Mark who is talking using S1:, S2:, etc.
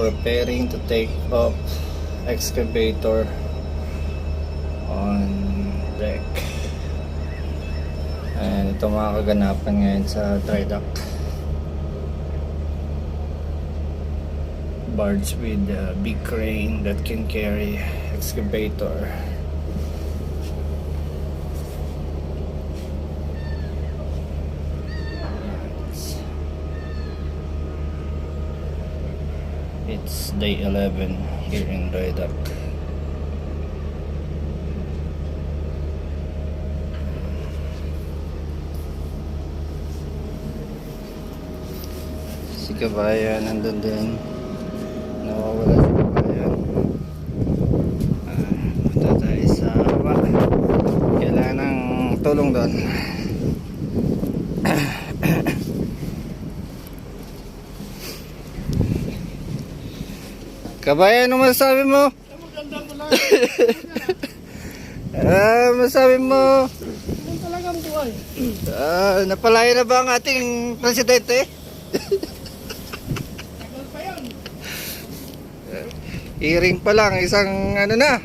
S1: preparing to take off excavator on deck. And ito mga kaganapan ngayon sa dry dock. Barge with a big crane that can carry excavator. It's day 11 here in dry dock. Si Kabayan nandun din. Nawawala si Kabayan. Punta tayo sa baba. Kailangan ng tulong doon. Kabayan, ano masasabi mo?
S2: Maganda mo lang.
S1: Masasabi mo?
S2: Ano talagang buhay?
S1: Napalaya na ba ang ating presidente?
S2: Tagal pa yan.
S1: Hearing pa lang, isang ano na,